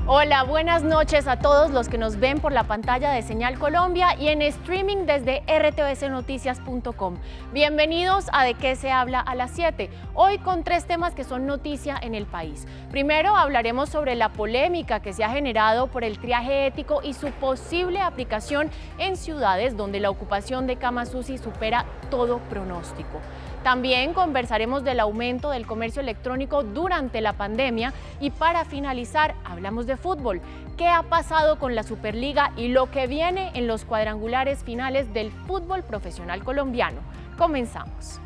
Hola, buenas noches a todos los que nos ven por la pantalla de Señal Colombia y en streaming desde rtvsnoticias.com. Bienvenidos a De qué se habla a las 7, hoy con 3 temas que son noticia en el país. Primero hablaremos sobre la polémica que se ha generado por el triaje ético y su posible aplicación en ciudades donde la ocupación de camas UCI supera todo pronóstico. También conversaremos del aumento del comercio electrónico durante la pandemia y para finalizar hablamos de fútbol. ¿Qué ha pasado con la Superliga y lo que viene en los cuadrangulares finales del fútbol profesional colombiano? Comenzamos.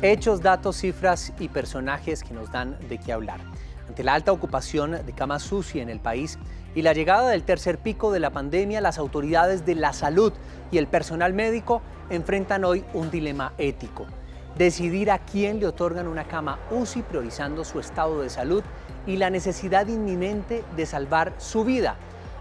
Hechos, datos, cifras y personajes que nos dan de qué hablar. Ante la alta ocupación de camas UCI en el país y la llegada del tercer pico de la pandemia, las autoridades de la salud y el personal médico enfrentan hoy un dilema ético: decidir a quién le otorgan una cama UCI priorizando su estado de salud y la necesidad inminente de salvar su vida.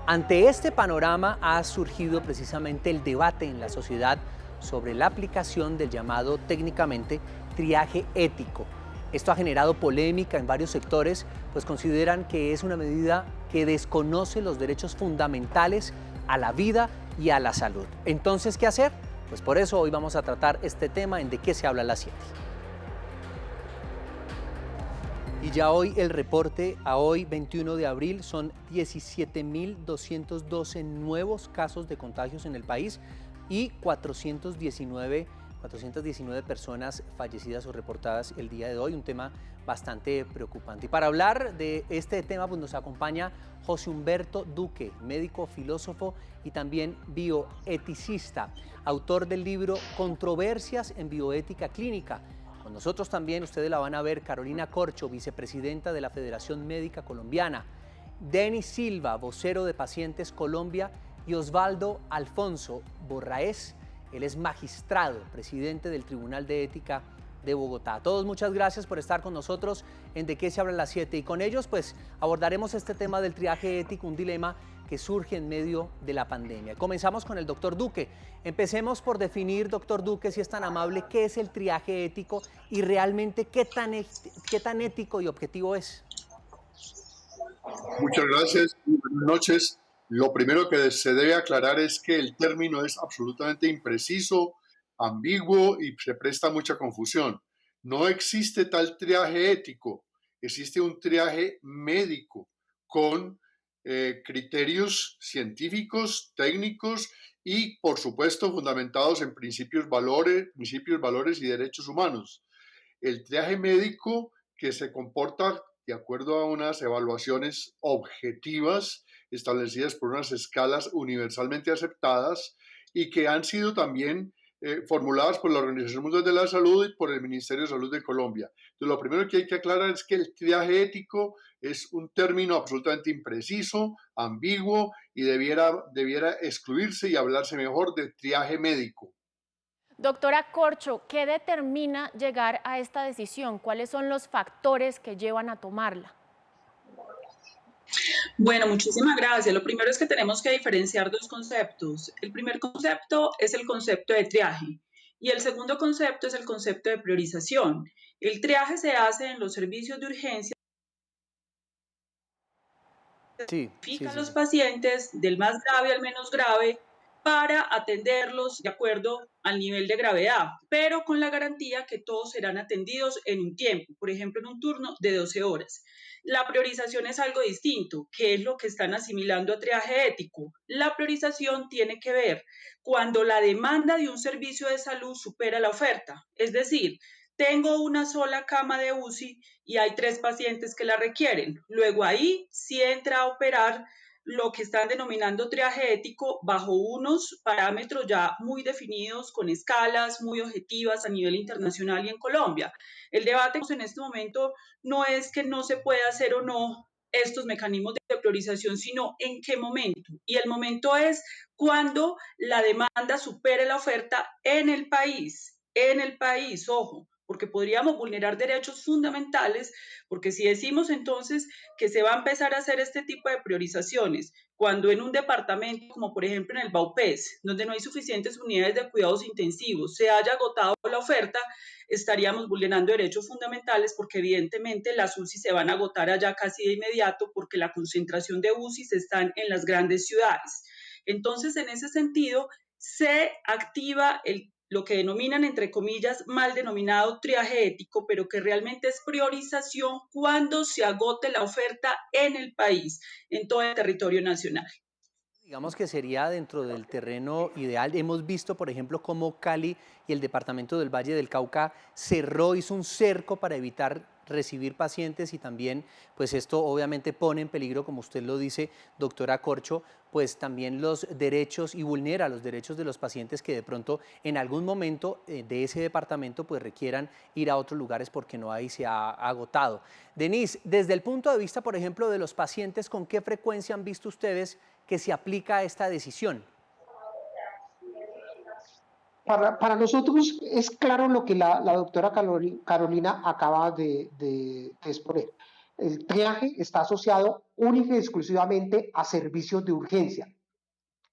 Ante este panorama ha surgido precisamente el debate en la sociedad sobre la aplicación del llamado técnicamente triaje ético. Esto ha generado polémica en varios sectores, pues consideran que es una medida que desconoce los derechos fundamentales a la vida y a la salud. Entonces, ¿qué hacer? Pues por eso hoy vamos a tratar este tema en De qué se habla a las 7. Y ya hoy el reporte, a hoy 21 de abril, son 17.212 nuevos casos de contagios en el país y 419 personas fallecidas o reportadas el día de hoy, un tema bastante preocupante. Y para hablar de este tema pues nos acompaña José Humberto Duque, médico, filósofo y también bioeticista, autor del libro Controversias en Bioética Clínica. Con nosotros también, ustedes la van a ver, Carolina Corcho, vicepresidenta de la Federación Médica Colombiana, Denis Silva, vocero de Pacientes Colombia, y Osvaldo Alfonso Borraez. Él es magistrado, presidente del Tribunal de Ética de Bogotá. A todos muchas gracias por estar con nosotros en De qué se habla a las 7. Y con ellos pues abordaremos este tema del triaje ético, un dilema que surge en medio de la pandemia. Comenzamos con el doctor Duque. Empecemos por definir, doctor Duque, si es tan amable, qué es el triaje ético y realmente qué tan ético y objetivo es. Muchas gracias y buenas noches. Lo primero que se debe aclarar es que el término es absolutamente impreciso, ambiguo y se presta a mucha confusión. No existe tal triaje ético, existe un triaje médico con criterios científicos, técnicos y, por supuesto, fundamentados en principios, valores y derechos humanos. El triaje médico, que se comporta de acuerdo a unas evaluaciones objetivas establecidas por unas escalas universalmente aceptadas y que han sido también formuladas por la Organización Mundial de la Salud y por el Ministerio de Salud de Colombia. Entonces, lo primero que hay que aclarar es que el triaje ético es un término absolutamente impreciso, ambiguo y debiera excluirse y hablarse mejor de triaje médico. Doctora Corcho, ¿qué determina llegar a esta decisión? ¿Cuáles son los factores que llevan a tomarla? Bueno, muchísimas gracias. Lo primero es que tenemos que diferenciar dos conceptos. El primer concepto es el concepto de triaje y el segundo concepto es el concepto de priorización. El triaje se hace en los servicios de urgencia. Sí. A los pacientes del más grave al menos grave para atenderlos de acuerdo al nivel de gravedad, pero con la garantía que todos serán atendidos en un tiempo, por ejemplo, en un turno de 12 horas. La priorización es algo distinto, que es lo que están asimilando a triaje ético. La priorización tiene que ver cuando la demanda de un servicio de salud supera la oferta, es decir, tengo una sola cama de UCI y hay 3 pacientes que la requieren. Luego ahí sí entra a operar lo que están denominando triaje ético bajo unos parámetros ya muy definidos, con escalas muy objetivas a nivel internacional y en Colombia. El debate en este momento no es que no se pueda hacer o no estos mecanismos de priorización, sino en qué momento. Y el momento es cuando la demanda supere la oferta en el país, ojo. porque podríamos vulnerar derechos fundamentales, porque si decimos entonces que se va a empezar a hacer este tipo de priorizaciones, cuando en un departamento, como por ejemplo en el Baupés, donde no hay suficientes unidades de cuidados intensivos, se haya agotado la oferta, estaríamos vulnerando derechos fundamentales porque evidentemente las UCI se van a agotar allá casi de inmediato porque la concentración de UCIs están en las grandes ciudades. Entonces, en ese sentido, se activa lo que denominan, entre comillas, mal denominado triaje ético, pero que realmente es priorización cuando se agote la oferta en el país, en todo el territorio nacional. Digamos que sería dentro del terreno ideal. Hemos visto, por ejemplo, cómo Cali y el departamento del Valle del Cauca hizo un cerco para evitar recibir pacientes y también, pues esto obviamente pone en peligro, como usted lo dice, doctora Corcho, pues también los derechos y vulnera los derechos de los pacientes que de pronto en algún momento de ese departamento pues requieran ir a otros lugares porque no hay, se ha agotado. Denise, desde el punto de vista, por ejemplo, de los pacientes, ¿con qué frecuencia han visto ustedes que se aplica esta decisión? Para nosotros es claro lo que la doctora Carolina acaba de exponer. El triaje está asociado única y exclusivamente a servicios de urgencia.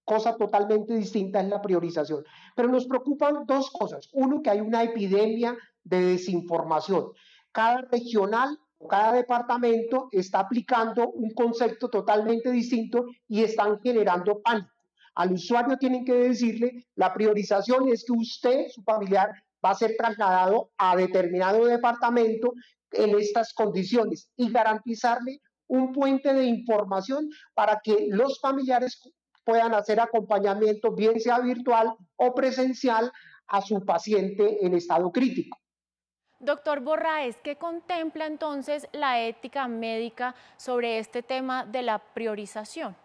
Cosa totalmente distinta es la priorización. Pero nos preocupan dos cosas. Uno, que hay una epidemia de desinformación. Cada regional o cada departamento está aplicando un concepto totalmente distinto y están generando pánico. Al usuario tienen que decirle, la priorización es que usted, su familiar, va a ser trasladado a determinado departamento en estas condiciones y garantizarle un puente de información para que los familiares puedan hacer acompañamiento, bien sea virtual o presencial, a su paciente en estado crítico. Doctor Borraes, ¿qué contempla entonces la ética médica sobre este tema de la priorización?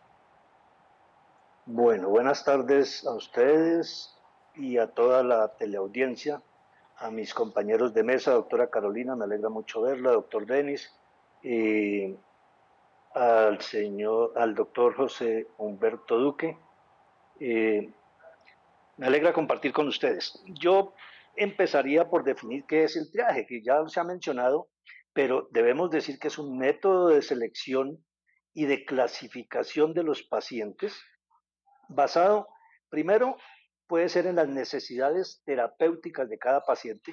Bueno, buenas tardes a ustedes y a toda la teleaudiencia, a mis compañeros de mesa, doctora Carolina, me alegra mucho verla, doctor Denis, al doctor José Humberto Duque. Me alegra compartir con ustedes. Yo empezaría por definir qué es el triaje, que ya se ha mencionado, pero debemos decir que es un método de selección y de clasificación de los pacientes basado, primero, puede ser en las necesidades terapéuticas de cada paciente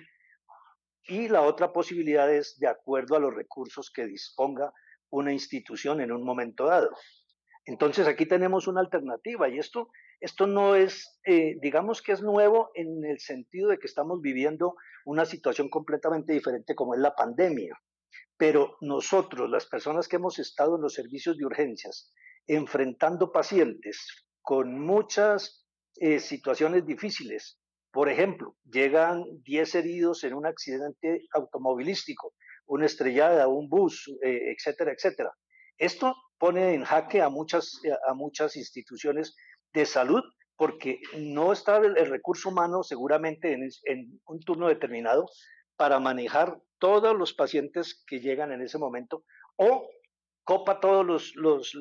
y la otra posibilidad es de acuerdo a los recursos que disponga una institución en un momento dado. Entonces aquí tenemos una alternativa y esto no es, digamos que es nuevo en el sentido de que estamos viviendo una situación completamente diferente como es la pandemia. Pero nosotros, las personas que hemos estado en los servicios de urgencias, enfrentando pacientes con muchas situaciones difíciles, por ejemplo, llegan 10 heridos en un accidente automovilístico, una estrellada, un bus, etcétera, etcétera. Esto pone en jaque a muchas instituciones de salud porque no está el recurso humano seguramente en un turno determinado para manejar todos los pacientes que llegan en ese momento o copa todos los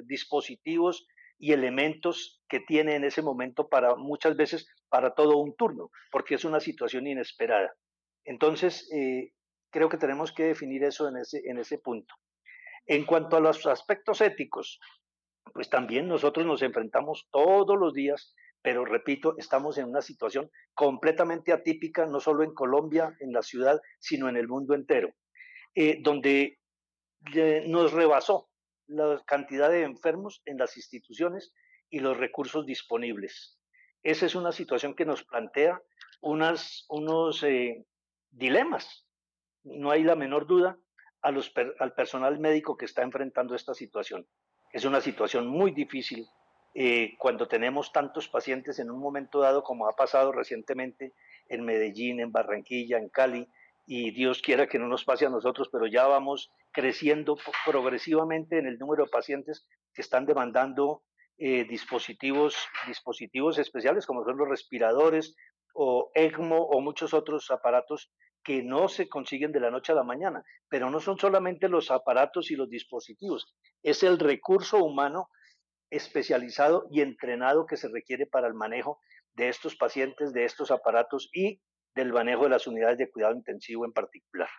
dispositivos y elementos que tiene en ese momento para muchas veces para todo un turno, porque es una situación inesperada. Entonces, creo que tenemos que definir eso en ese punto. En cuanto a los aspectos éticos, pues también nosotros nos enfrentamos todos los días, pero repito, estamos en una situación completamente atípica, no solo en Colombia, en la ciudad, sino en el mundo entero, donde nos rebasó la cantidad de enfermos en las instituciones y los recursos disponibles. Esa es una situación que nos plantea unos dilemas, no hay la menor duda, al personal médico que está enfrentando esta situación. Es una situación muy difícil cuando tenemos tantos pacientes en un momento dado, como ha pasado recientemente en Medellín, en Barranquilla, en Cali, y Dios quiera que no nos pase a nosotros, pero ya vamos creciendo progresivamente en el número de pacientes que están demandando dispositivos especiales como son los respiradores o ECMO o muchos otros aparatos que no se consiguen de la noche a la mañana, pero no son solamente los aparatos y los dispositivos, es el recurso humano especializado y entrenado que se requiere para el manejo de estos pacientes, de estos aparatos y del manejo de las unidades de cuidado intensivo en particular.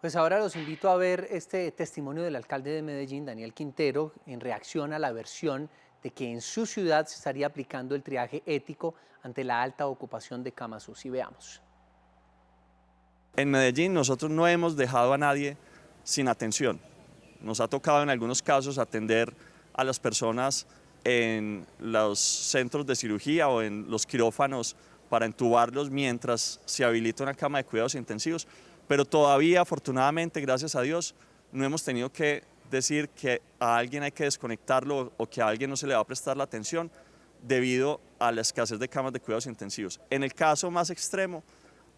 Pues ahora los invito a ver este testimonio del alcalde de Medellín, Daniel Quintero, en reacción a la versión de que en su ciudad se estaría aplicando el triaje ético ante la alta ocupación de camas UCI. Veamos. En Medellín nosotros no hemos dejado a nadie sin atención. Nos ha tocado en algunos casos atender a las personas en los centros de cirugía o en los quirófanos para entubarlos mientras se habilita una cama de cuidados intensivos, pero todavía, afortunadamente, gracias a Dios, no hemos tenido que decir que a alguien hay que desconectarlo o que a alguien no se le va a prestar la atención debido a la escasez de camas de cuidados intensivos. En el caso más extremo,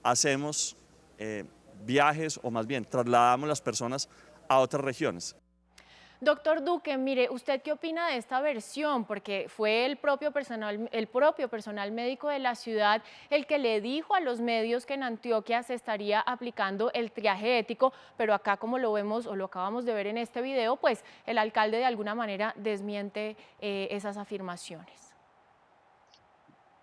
hacemos viajes o más bien trasladamos las personas a otras regiones. Doctor Duque, mire, ¿usted qué opina de esta versión? Porque fue el propio personal médico de la ciudad el que le dijo a los medios que en Antioquia se estaría aplicando el triaje ético, pero acá, como lo vemos o lo acabamos de ver en este video, pues el alcalde de alguna manera desmiente esas afirmaciones.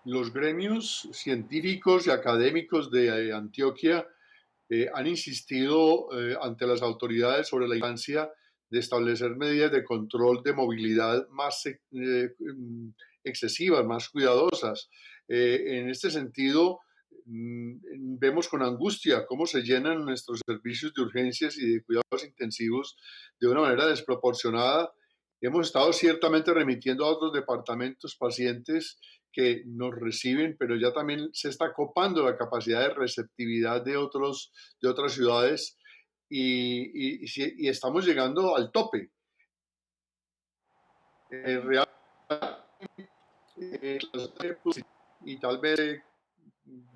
Los gremios científicos y académicos de Antioquia han insistido ante las autoridades sobre la importancia de establecer medidas de control de movilidad más excesivas, más cuidadosas. En este sentido, vemos con angustia cómo se llenan nuestros servicios de urgencias y de cuidados intensivos de una manera desproporcionada. Hemos estado ciertamente remitiendo a otros departamentos pacientes que nos reciben, pero ya también se está copando la capacidad de receptividad de otras ciudades y estamos llegando al tope. Y tal vez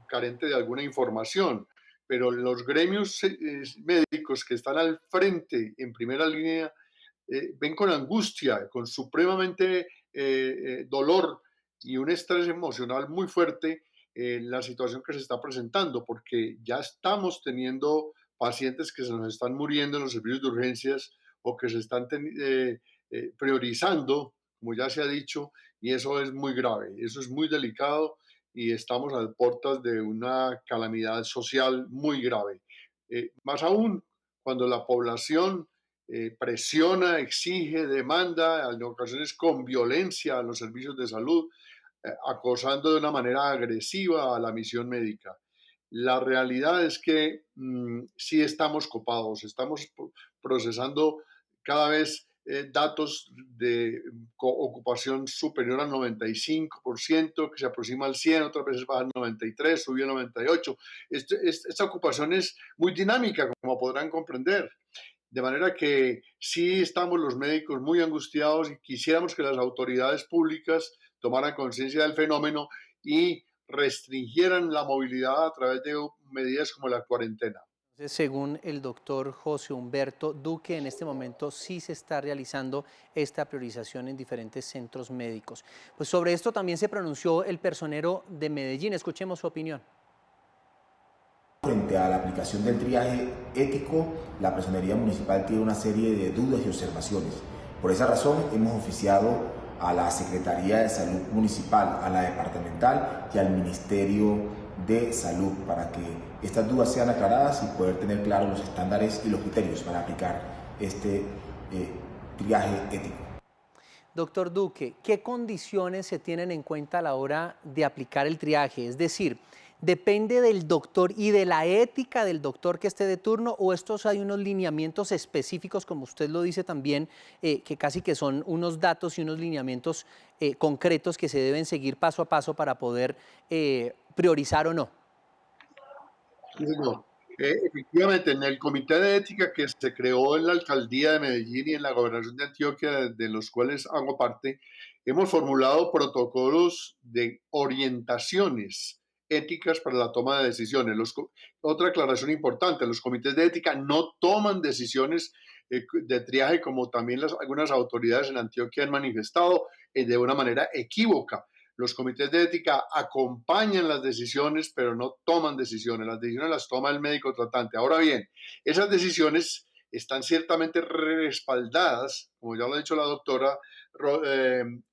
carente de alguna información, pero los gremios médicos que están al frente, en primera línea, ven con angustia, con supremamente dolor y un estrés emocional muy fuerte la situación que se está presentando, porque ya estamos teniendo pacientes que se nos están muriendo en los servicios de urgencias o que se están priorizando, como ya se ha dicho, y eso es muy grave, eso es muy delicado y estamos a puertas de una calamidad social muy grave. Más aún cuando la población presiona, exige, demanda, en ocasiones con violencia a los servicios de salud, acosando de una manera agresiva a la misión médica. La realidad es que sí estamos copados, estamos procesando cada vez datos de ocupación superior al 95%, que se aproxima al 100, otras veces baja al 93, subió al 98. Esta ocupación es muy dinámica, como podrán comprender. De manera que sí estamos los médicos muy angustiados y quisiéramos que las autoridades públicas tomaran conciencia del fenómeno y restringieran la movilidad a través de medidas como la cuarentena. Según el doctor José Humberto Duque, en este momento sí se está realizando esta priorización en diferentes centros médicos. Pues sobre esto también se pronunció el personero de Medellín. Escuchemos su opinión. Frente a la aplicación del triaje ético, la Personería Municipal tiene una serie de dudas y observaciones. Por esa razón hemos oficiado a la Secretaría de Salud Municipal, a la Departamental y al Ministerio de Salud para que estas dudas sean aclaradas y poder tener claros los estándares y los criterios para aplicar este triaje ético. Doctor Duque, ¿qué condiciones se tienen en cuenta a la hora de aplicar el triaje? Es decir, ¿depende del doctor y de la ética del doctor que esté de turno o estos hay unos lineamientos específicos, como usted lo dice también, que casi que son unos datos y unos lineamientos concretos que se deben seguir paso a paso para poder priorizar o no? Sí, señor. Efectivamente, en el comité de ética que se creó en la alcaldía de Medellín y en la gobernación de Antioquia, de los cuales hago parte, hemos formulado protocolos de orientaciones éticas para la toma de decisiones. Otra aclaración importante, los comités de ética no toman decisiones de triaje como también algunas autoridades en Antioquia han manifestado de una manera equívoca. Los comités de ética acompañan las decisiones, pero no toman decisiones. Las decisiones las toma el médico tratante. Ahora bien, esas decisiones están ciertamente respaldadas, como ya lo ha dicho la doctora,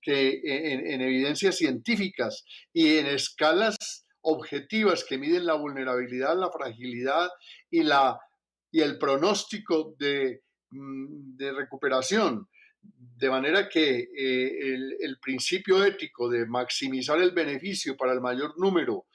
que en evidencias científicas y en escalas objetivas que miden la vulnerabilidad, la fragilidad y el pronóstico de recuperación. De manera que el principio ético de maximizar el beneficio para el mayor número,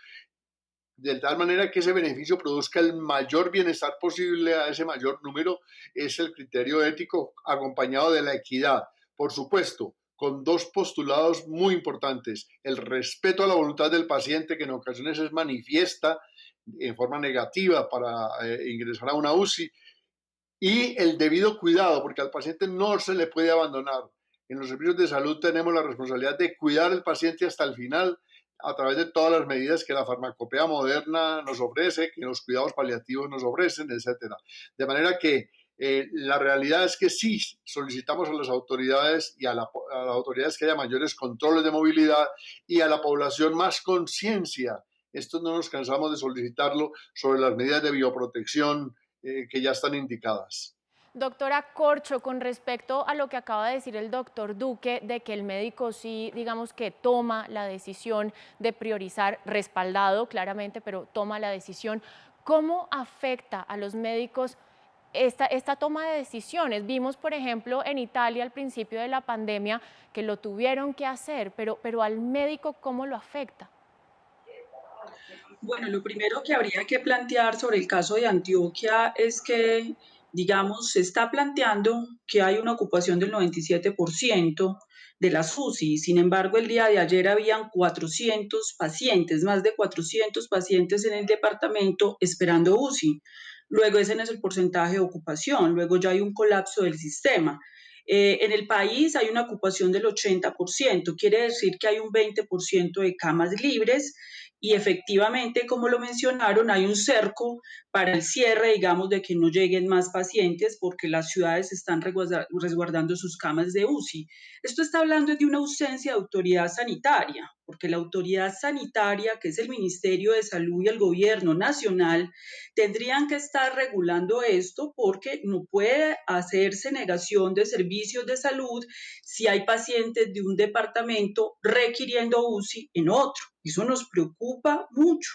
de tal manera que ese beneficio produzca el mayor bienestar posible a ese mayor número, es el criterio ético acompañado de la equidad. Por supuesto, con dos postulados muy importantes: el respeto a la voluntad del paciente, que en ocasiones es manifiesta en forma negativa para ingresar a una UCI, y el debido cuidado, porque al paciente no se le puede abandonar. En los servicios de salud tenemos la responsabilidad de cuidar al paciente hasta el final, a través de todas las medidas que la farmacopea moderna nos ofrece, que los cuidados paliativos nos ofrecen, etc. De manera que la realidad es que sí solicitamos a las autoridades y a las autoridades que haya mayores controles de movilidad y a la población más conciencia. Esto no nos cansamos de solicitarlo sobre las medidas de bioprotección que ya están indicadas. Doctora Corcho, con respecto a lo que acaba de decir el doctor Duque, de que el médico sí, digamos que toma la decisión de priorizar, respaldado claramente, pero toma la decisión, ¿cómo afecta a los médicos esta toma de decisiones? Vimos, por ejemplo, en Italia al principio de la pandemia que lo tuvieron que hacer, pero al médico, ¿cómo lo afecta? Bueno, lo primero que habría que plantear sobre el caso de Antioquia es que, digamos, se está planteando que hay una ocupación del 97% de las UCI. Sin embargo, el día de ayer habían 400 pacientes, más de 400 pacientes en el departamento esperando UCI. Luego ese no es el porcentaje de ocupación, luego ya hay un colapso del sistema. En el país hay una ocupación del 80%, quiere decir que hay un 20% de camas libres y efectivamente, como lo mencionaron, hay un cerco para el cierre, digamos, de que no lleguen más pacientes porque las ciudades están resguardando sus camas de UCI. Esto está hablando de una ausencia de autoridad sanitaria, porque la autoridad sanitaria, que es el Ministerio de Salud y el Gobierno Nacional, tendrían que estar regulando esto porque no puede hacerse negación de servicios de salud si hay pacientes de un departamento requiriendo UCI en otro. Eso nos preocupa mucho.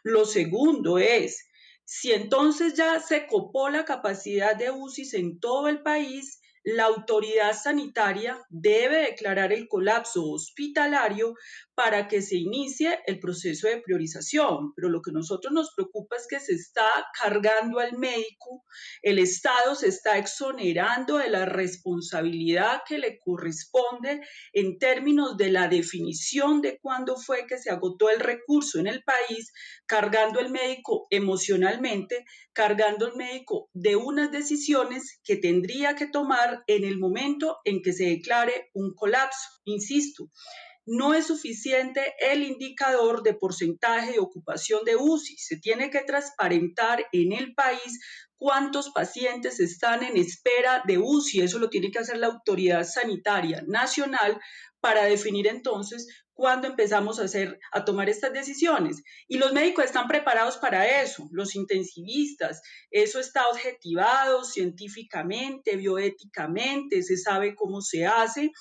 Lo segundo es, si entonces ya se copó la capacidad de UCIs en todo el país, la autoridad sanitaria debe declarar el colapso hospitalario para que se inicie el proceso de priorización. Pero lo que a nosotros nos preocupa es que se está cargando al médico, el Estado se está exonerando de la responsabilidad que le corresponde en términos de la definición de cuándo fue que se agotó el recurso en el país, cargando al médico emocionalmente, cargando al médico de unas decisiones que tendría que tomar en el momento en que se declare un colapso. Insisto, no es suficiente el indicador de porcentaje de ocupación de UCI. Se tiene que transparentar en el país cuántos pacientes están en espera de UCI. Eso lo tiene que hacer la Autoridad Sanitaria Nacional para definir entonces cuándo empezamos a tomar estas decisiones. Y los médicos están preparados para eso, los intensivistas. Eso está objetivado científicamente, bioéticamente, se sabe cómo se hace.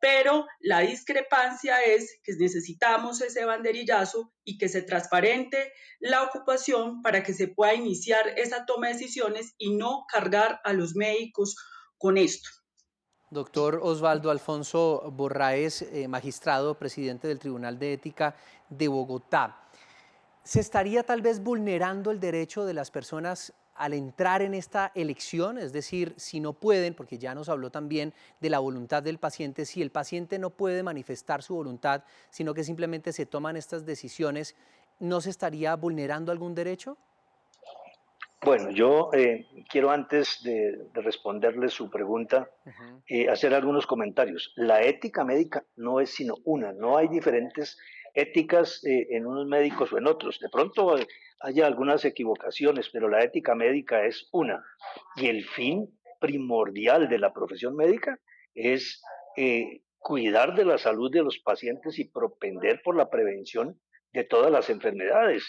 Pero la discrepancia es que necesitamos ese banderillazo y que se transparente la ocupación para que se pueda iniciar esa toma de decisiones y no cargar a los médicos con esto. Doctor Osvaldo Alfonso Borraes, magistrado, presidente del Tribunal de Ética de Bogotá. ¿Se estaría tal vez vulnerando el derecho de las personas al entrar en esta elección? Es decir, si no pueden, porque ya nos habló también de la voluntad del paciente, si el paciente no puede manifestar su voluntad, sino que simplemente se toman estas decisiones, ¿no se estaría vulnerando algún derecho? Bueno, yo quiero antes de responderle su pregunta, hacer algunos comentarios. La ética médica no es sino una, no hay diferentes éticas en unos médicos o en otros. De pronto haya algunas equivocaciones, pero la ética médica es una. Y el fin primordial de la profesión médica es cuidar de la salud de los pacientes y propender por la prevención de todas las enfermedades.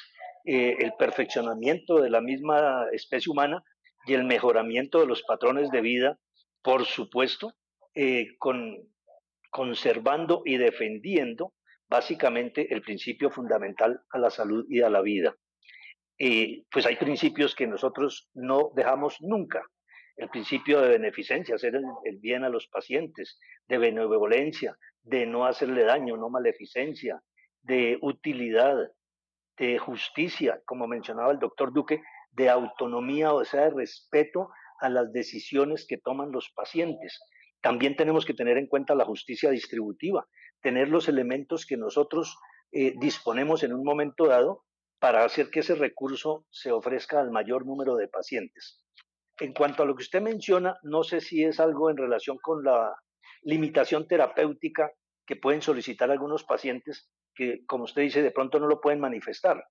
El perfeccionamiento de la misma especie humana y el mejoramiento de los patrones de vida, por supuesto, conservando y defendiendo básicamente el principio fundamental a la salud y a la vida. Pues hay principios que nosotros no dejamos nunca. El principio de beneficencia, hacer el bien a los pacientes, de benevolencia, de no hacerle daño, no maleficencia, de utilidad, de justicia, como mencionaba el doctor Duque, de autonomía, o sea, de respeto a las decisiones que toman los pacientes. También tenemos que tener en cuenta la justicia distributiva, tener los elementos que nosotros disponemos en un momento dado para hacer que ese recurso se ofrezca al mayor número de pacientes. En cuanto a lo que usted menciona, no sé si es algo en relación con la limitación terapéutica que pueden solicitar algunos pacientes que, como usted dice, de pronto no lo pueden manifestar,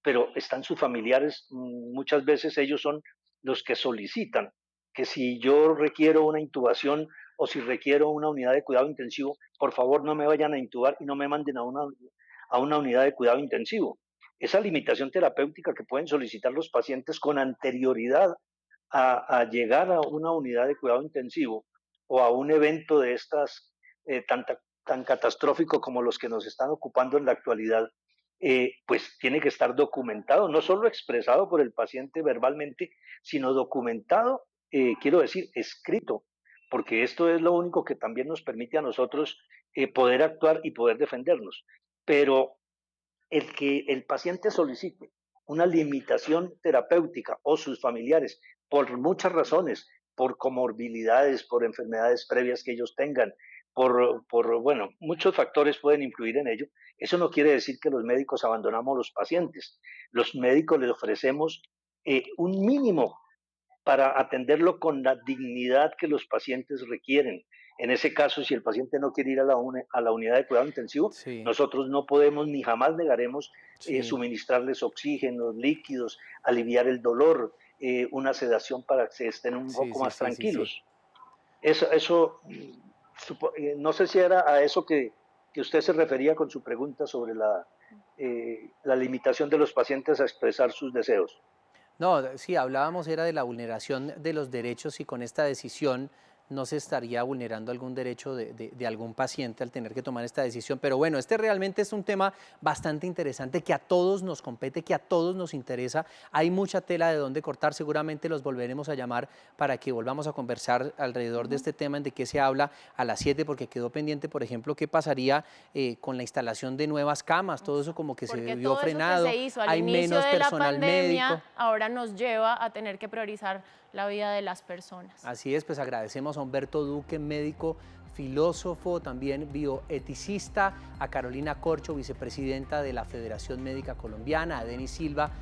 pero están sus familiares, muchas veces ellos son los que solicitan que si yo requiero una intubación o si requiero una unidad de cuidado intensivo, por favor no me vayan a intubar y no me manden a una unidad de cuidado intensivo. Esa limitación terapéutica que pueden solicitar los pacientes con anterioridad a llegar a una unidad de cuidado intensivo o a un evento de estas tan catastrófico como los que nos están ocupando en la actualidad, pues tiene que estar documentado, no solo expresado por el paciente verbalmente, sino documentado, quiero decir, escrito, porque esto es lo único que también nos permite a nosotros poder actuar y poder defendernos. Pero el que el paciente solicite una limitación terapéutica o sus familiares, por muchas razones, por comorbilidades, por enfermedades previas que ellos tengan, bueno, muchos factores pueden influir en ello. Eso no quiere decir que los médicos abandonamos a los pacientes. Los médicos les ofrecemos un mínimo para atenderlo con la dignidad que los pacientes requieren. En ese caso, si el paciente no quiere ir a la unidad de cuidado intensivo, sí, nosotros no podemos ni jamás negaremos suministrarles oxígenos, líquidos, aliviar el dolor, una sedación para que estén un poco más tranquilos. Eso no sé si era a eso que usted se refería con su pregunta sobre la limitación de los pacientes a expresar sus deseos. No, sí, hablábamos era de la vulneración de los derechos y con esta decisión no se estaría vulnerando algún derecho de algún paciente al tener que tomar esta decisión. Pero bueno, este realmente es un tema bastante interesante que a todos nos compete, que a todos nos interesa. Hay mucha tela de dónde cortar, seguramente los volveremos a llamar para que volvamos a conversar alrededor de este tema, de qué se habla a las 7, porque quedó pendiente, por ejemplo, qué pasaría con la instalación de nuevas camas, todo eso como que porque se vio frenado, que se hizo al hay menos de personal la pandemia, médico. Ahora nos lleva a tener que priorizar la vida de las personas. Así es, pues agradecemos a Humberto Duque, médico, filósofo, también bioeticista, a Carolina Corcho, vicepresidenta de la Federación Médica Colombiana, a Denis Silva,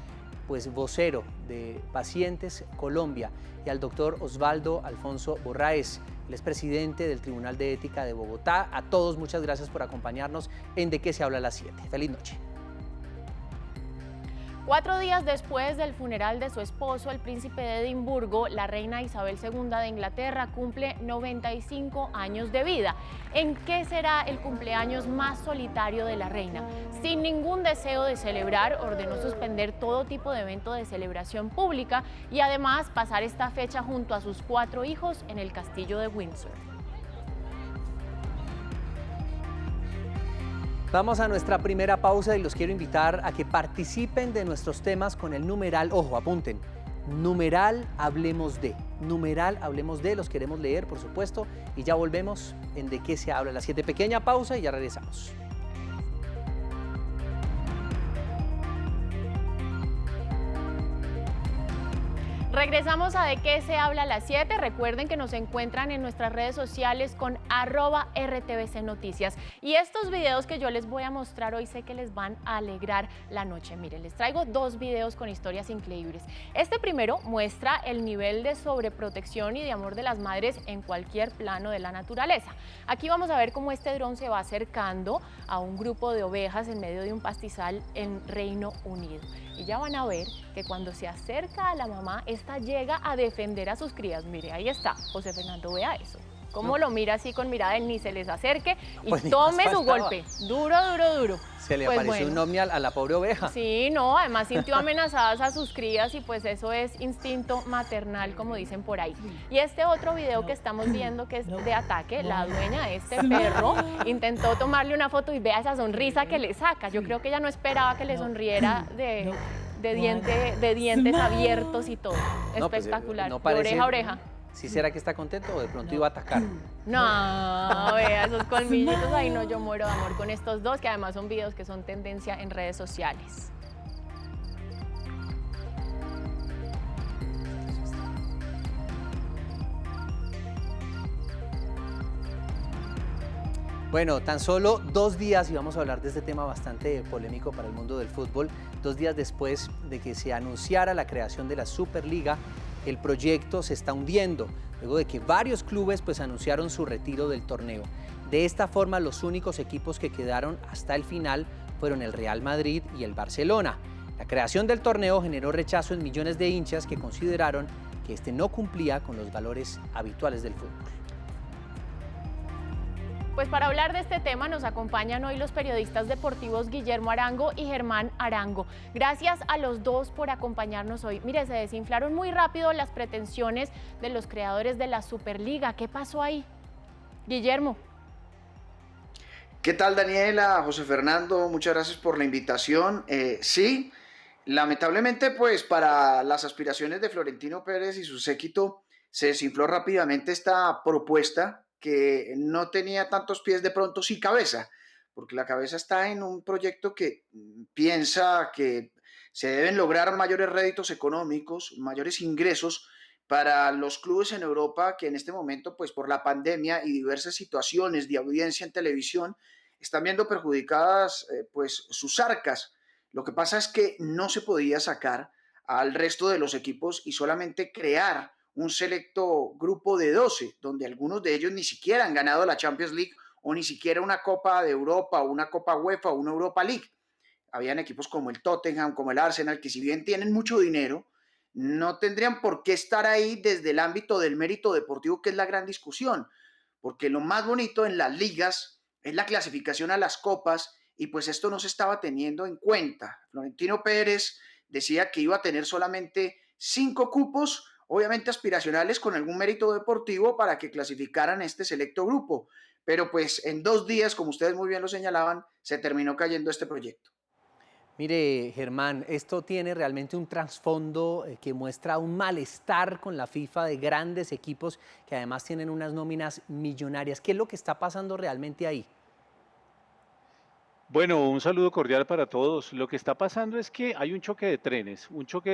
pues vocero de Pacientes Colombia, y al doctor Osvaldo Alfonso Borraes, el expresidente del Tribunal de Ética de Bogotá. A todos muchas gracias por acompañarnos en De qué se habla a las 7. Feliz noche. 4 días después del funeral de su esposo, el príncipe de Edimburgo, la reina Isabel II de Inglaterra cumple 95 años de vida. ¿En qué será el cumpleaños más solitario de la reina? Sin ningún deseo de celebrar, ordenó suspender todo tipo de evento de celebración pública y además pasar esta fecha junto a sus 4 hijos en el castillo de Windsor. Vamos a nuestra primera pausa y los quiero invitar a que participen de nuestros temas con el numeral, ojo, apunten, numeral Hablemos de. Numeral Hablemos de, los queremos leer, por supuesto, y ya volvemos en De qué se habla a las 7. Pequeña pausa y ya regresamos. Regresamos a De qué se habla a las 7. Recuerden que nos encuentran en nuestras redes sociales con @RTVC Noticias. Y estos videos que yo les voy a mostrar hoy sé que les van a alegrar la noche. Miren, les traigo 2 videos con historias increíbles. Este primero muestra el nivel de sobreprotección y de amor de las madres en cualquier plano de la naturaleza. Aquí vamos a ver cómo este dron se va acercando a un grupo de ovejas en medio de un pastizal en Reino Unido. Y ya van a ver que cuando se acerca a la mamá, esta llega a defender a sus crías. Mire, ahí está, José Fernando, vea eso. ¿Cómo lo mira así con mirada? Él ni se les acerque y Pues ni tome más su faltaba. golpe. Duro, duro, duro. Se le Pues apareció bueno. un ovni a la pobre oveja. Sí, no, además sintió amenazadas a sus crías y pues eso es instinto maternal, como dicen por ahí. Y este otro video que estamos viendo que es de ataque, la dueña de este perro intentó tomarle una foto y vea esa sonrisa que le saca. Yo creo que ella no esperaba que le sonriera de dientes abiertos y todo. No, pues, Espectacular, no de parece- oreja a oreja. ¿Sí será que está contento o de pronto iba a atacar? No, vea esos colmillitos, ahí no, yo muero de amor con estos dos, que además son videos que son tendencia en redes sociales. Bueno, tan solo 2 días, y vamos a hablar de este tema bastante polémico para el mundo del fútbol, 2 días después de que se anunciara la creación de la Superliga, el proyecto se está hundiendo, luego de que varios clubes pues anunciaron su retiro del torneo. De esta forma, los únicos equipos que quedaron hasta el final fueron el Real Madrid y el Barcelona. La creación del torneo generó rechazo en millones de hinchas que consideraron que este no cumplía con los valores habituales del fútbol. Pues para hablar de este tema nos acompañan hoy los periodistas deportivos Guillermo Arango y Germán Arango. Gracias a los dos por acompañarnos hoy. Mire, se desinflaron muy rápido las pretensiones de los creadores de la Superliga. ¿Qué pasó ahí? Guillermo. ¿Qué tal, Daniela? José Fernando, muchas gracias por la invitación. Sí, lamentablemente, pues para las aspiraciones de Florentino Pérez y su séquito, se desinfló rápidamente esta propuesta que no tenía tantos pies de pronto sí cabeza, porque la cabeza está en un proyecto que piensa que se deben lograr mayores réditos económicos, mayores ingresos para los clubes en Europa que en este momento, pues por la pandemia y diversas situaciones de audiencia en televisión, están viendo perjudicadas pues sus arcas. Lo que pasa es que no se podía sacar al resto de los equipos y solamente crear un selecto grupo de 12, donde algunos de ellos ni siquiera han ganado la Champions League o ni siquiera una Copa de Europa o una Copa UEFA o una Europa League. Habían equipos como el Tottenham, como el Arsenal, que si bien tienen mucho dinero, no tendrían por qué estar ahí desde el ámbito del mérito deportivo, que es la gran discusión, porque lo más bonito en las ligas es la clasificación a las copas y pues esto no se estaba teniendo en cuenta. Florentino Pérez decía que iba a tener solamente 5 cupos, obviamente aspiracionales con algún mérito deportivo para que clasificaran este selecto grupo, pero pues en 2 días, como ustedes muy bien lo señalaban, se terminó cayendo este proyecto. Mire, Germán, esto tiene realmente un trasfondo que muestra un malestar con la FIFA de grandes equipos que además tienen unas nóminas millonarias. ¿Qué es lo que está pasando realmente ahí? Bueno, un saludo cordial para todos. Lo que está pasando es que hay un choque de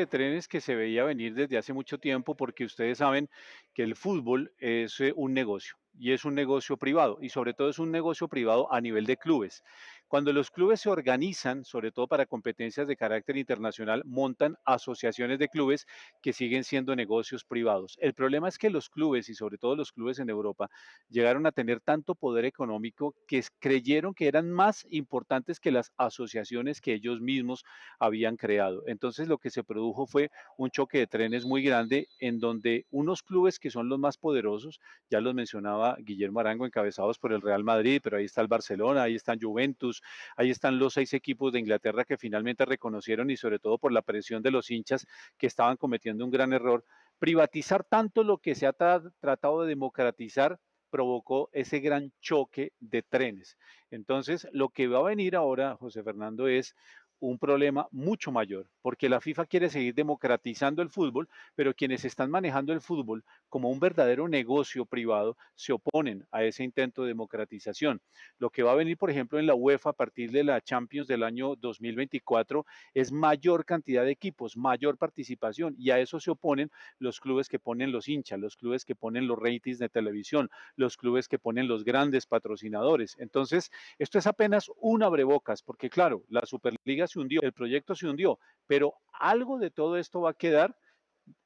trenes que se veía venir desde hace mucho tiempo porque ustedes saben que el fútbol es un negocio y es un negocio privado y sobre todo es un negocio privado a nivel de clubes. Cuando los clubes se organizan, sobre todo para competencias de carácter internacional, montan asociaciones de clubes que siguen siendo negocios privados. El problema es que los clubes y sobre todo los clubes en Europa llegaron a tener tanto poder económico que creyeron que eran más importantes que las asociaciones que ellos mismos habían creado. Entonces lo que se produjo fue un choque de trenes muy grande en donde unos clubes que son los más poderosos, ya los mencionaba Guillermo Arango, encabezados por el Real Madrid, pero ahí está el Barcelona, ahí están Juventus, ahí están los 6 equipos de Inglaterra que finalmente reconocieron y sobre todo por la presión de los hinchas que estaban cometiendo un gran error. Privatizar tanto lo que se ha tratado de democratizar provocó ese gran choque de trenes. Entonces, lo que va a venir ahora, José Fernando, es un problema mucho mayor, porque la FIFA quiere seguir democratizando el fútbol, pero quienes están manejando el fútbol como un verdadero negocio privado se oponen a ese intento de democratización. Lo que va a venir, por ejemplo, en la UEFA a partir de la Champions del año 2024 es mayor cantidad de equipos, mayor participación, y a eso se oponen los clubes que ponen los hinchas, los clubes que ponen los ratings de televisión, los clubes que ponen los grandes patrocinadores. Entonces, esto es apenas un abrebocas, porque claro, la Superliga se hundió, el proyecto se hundió, pero algo de todo esto va a quedar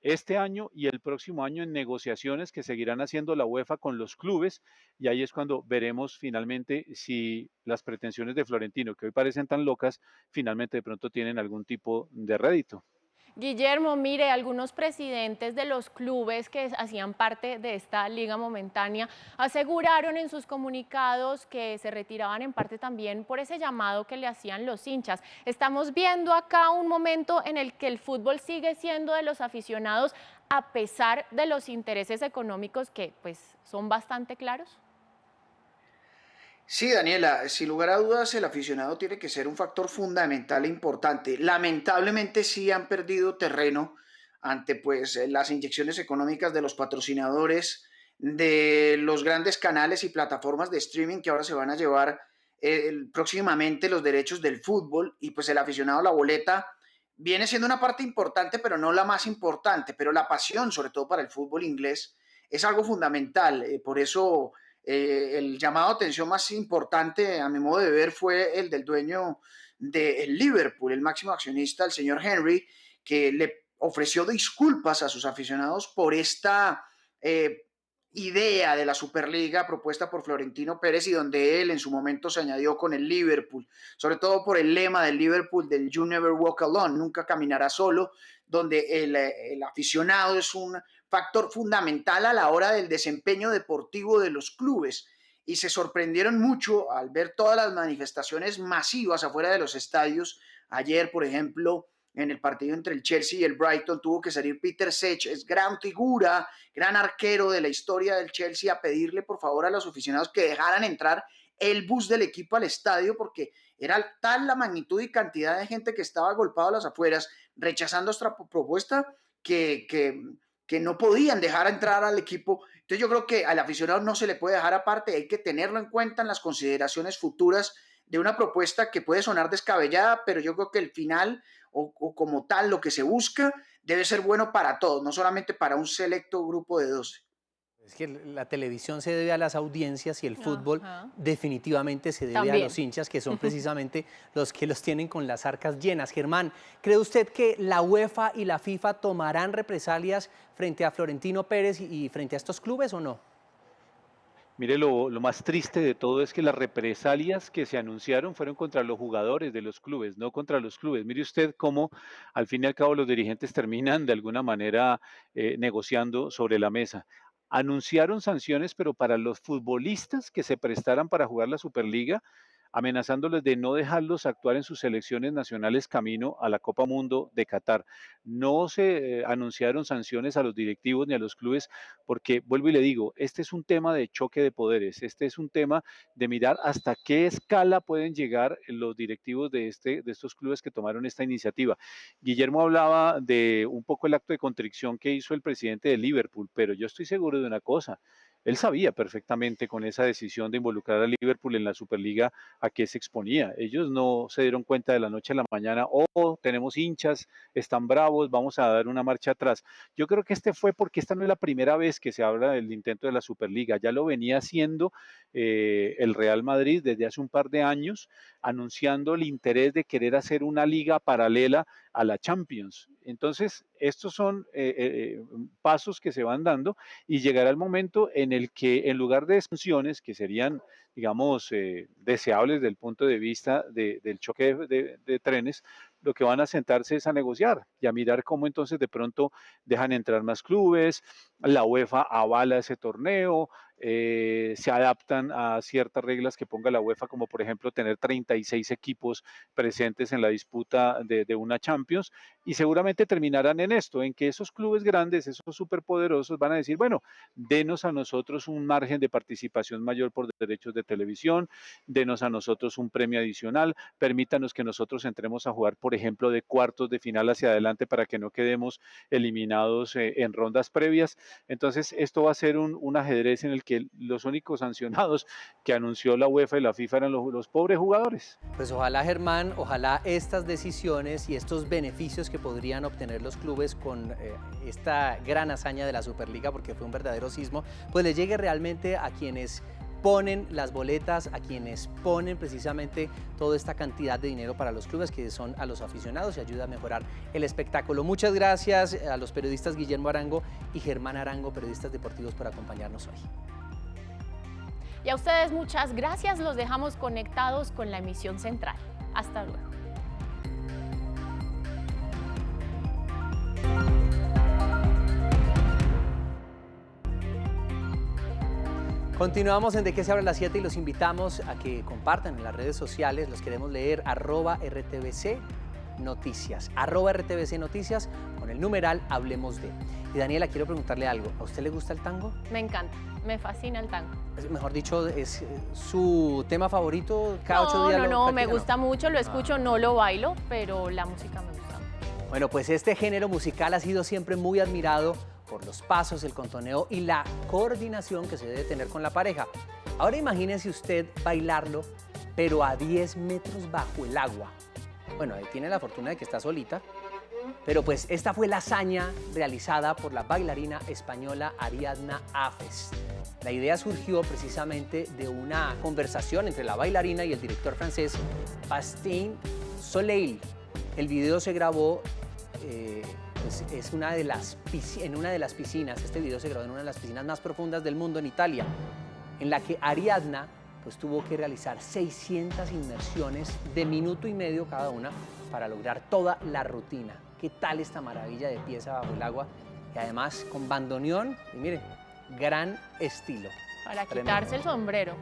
este año y el próximo año en negociaciones que seguirán haciendo la UEFA con los clubes y ahí es cuando veremos finalmente si las pretensiones de Florentino, que hoy parecen tan locas, finalmente de pronto tienen algún tipo de rédito. Guillermo, mire, algunos presidentes de los clubes que hacían parte de esta liga momentánea aseguraron en sus comunicados que se retiraban en parte también por ese llamado que le hacían los hinchas. Estamos viendo acá un momento en el que el fútbol sigue siendo de los aficionados a pesar de los intereses económicos que pues son bastante claros. Sí, Daniela, sin lugar a dudas el aficionado tiene que ser un factor fundamental e importante. Lamentablemente sí han perdido terreno ante pues las inyecciones económicas de los patrocinadores, de los grandes canales y plataformas de streaming que ahora se van a llevar próximamente los derechos del fútbol, y pues el aficionado, la boleta viene siendo una parte importante, pero no la más importante, pero la pasión, sobre todo para el fútbol inglés, es algo fundamental. Por eso el llamado de atención más importante, a mi modo de ver, fue el del dueño del Liverpool, el máximo accionista, el señor Henry, que le ofreció disculpas a sus aficionados por esta idea de la Superliga propuesta por Florentino Pérez, y donde él en su momento se añadió con el Liverpool, sobre todo por el lema del Liverpool del You Never Walk Alone, nunca caminarás solo, donde el aficionado es un factor fundamental a la hora del desempeño deportivo de los clubes, y se sorprendieron mucho al ver todas las manifestaciones masivas afuera de los estadios. Ayer, por ejemplo, en el partido entre el Chelsea y el Brighton, tuvo que salir Peter Cech, es gran figura, gran arquero de la historia del Chelsea, a pedirle por favor a los aficionados que dejaran entrar el bus del equipo al estadio, porque era tal la magnitud y cantidad de gente que estaba agolpada a las afueras rechazando esta propuesta que no podían dejar entrar al equipo. Entonces yo creo que al aficionado no se le puede dejar aparte, hay que tenerlo en cuenta en las consideraciones futuras de una propuesta que puede sonar descabellada, pero yo creo que el final o como tal lo que se busca debe ser bueno para todos, no solamente para un selecto grupo de 12. Es que la televisión se debe a las audiencias y el fútbol definitivamente se debe a los hinchas, que son precisamente los que los tienen con las arcas llenas. Germán, ¿cree usted que la UEFA y la FIFA tomarán represalias frente a Florentino Pérez y frente a estos clubes o no? Mire, lo más triste de todo es que las represalias que se anunciaron fueron contra los jugadores de los clubes, no contra los clubes. Mire usted cómo al fin y al cabo los dirigentes terminan de alguna manera negociando sobre la mesa. Anunciaron sanciones, pero para los futbolistas que se prestaran para jugar la Superliga, amenazándoles de no dejarlos actuar en sus selecciones nacionales camino a la Copa Mundo de Qatar. No se anunciaron sanciones a los directivos ni a los clubes, porque, vuelvo y le digo, este es un tema de choque de poderes, este es un tema de mirar hasta qué escala pueden llegar los directivos de estos clubes que tomaron esta iniciativa. Guillermo hablaba de un poco el acto de contrición que hizo el presidente de Liverpool, pero yo estoy seguro de una cosa. Él sabía perfectamente con esa decisión de involucrar a Liverpool en la Superliga a qué se exponía. Ellos no se dieron cuenta de la noche a la mañana, tenemos hinchas, están bravos, vamos a dar una marcha atrás. Yo creo que fue porque esta no es la primera vez que se habla del intento de la Superliga, ya lo venía haciendo el Real Madrid desde hace un par de años, anunciando el interés de querer hacer una liga paralela a la Champions. Entonces, estos son pasos que se van dando, y llegará el momento en el que, en lugar de sanciones que serían, digamos, deseables desde el punto de vista del choque de trenes, lo que van a sentarse es a negociar y a mirar cómo entonces de pronto dejan entrar más clubes, la UEFA avala ese torneo, se adaptan a ciertas reglas que ponga la UEFA, como por ejemplo tener 36 equipos presentes en la disputa de una Champions, y seguramente terminarán en esto, en que esos clubes grandes, esos superpoderosos van a decir, bueno, denos a nosotros un margen de participación mayor por derechos de televisión, denos a nosotros un premio adicional, permítanos que nosotros entremos a jugar, por ejemplo, de cuartos de final hacia adelante para que no quedemos eliminados en rondas previas. Entonces, esto va a ser un ajedrez en el que los únicos sancionados que anunció la UEFA y la FIFA eran los pobres jugadores. Pues ojalá, Germán, ojalá estas decisiones y estos beneficios que podrían obtener los clubes con esta gran hazaña de la Superliga, porque fue un verdadero sismo, pues les llegue realmente a quienes ponen las boletas, a quienes ponen precisamente toda esta cantidad de dinero para los clubes, que son a los aficionados, y ayuda a mejorar el espectáculo. Muchas gracias a los periodistas Guillermo Arango y Germán Arango, periodistas deportivos, por acompañarnos hoy. Y a ustedes muchas gracias, los dejamos conectados con la emisión central. Hasta luego. Continuamos en De qué se habla a las 7 y los invitamos a que compartan en las redes sociales, los queremos leer, @RTBC Noticias, @RTBC Noticias, con el numeral Hablemos de. Y Daniela, quiero preguntarle algo, ¿a usted le gusta el tango? Me encanta, me fascina el tango. Mejor dicho, ¿es su tema favorito cada 8 días? No, me gusta mucho, lo escucho, no lo bailo, pero la música me gusta. Bueno, pues este género musical ha sido siempre muy admirado por los pasos, el contoneo y la coordinación que se debe tener con la pareja. Ahora imagínese usted bailarlo, pero a 10 metros bajo el agua. Bueno, ahí tiene la fortuna de que está solita, pero pues esta fue la hazaña realizada por la bailarina española Ariadna Afes. La idea surgió precisamente de una conversación entre la bailarina y el director francés Bastien Soleil. El video se grabó en una de las piscinas, este video se grabó en una de las piscinas más profundas del mundo en Italia, en la que Ariadna pues tuvo que realizar 600 inmersiones de minuto y medio cada una para lograr toda la rutina. ¿Qué tal esta maravilla de pieza bajo el agua? Y además con bandoneón, y miren, gran estilo. Para Tremendo. quitarse el sombrero.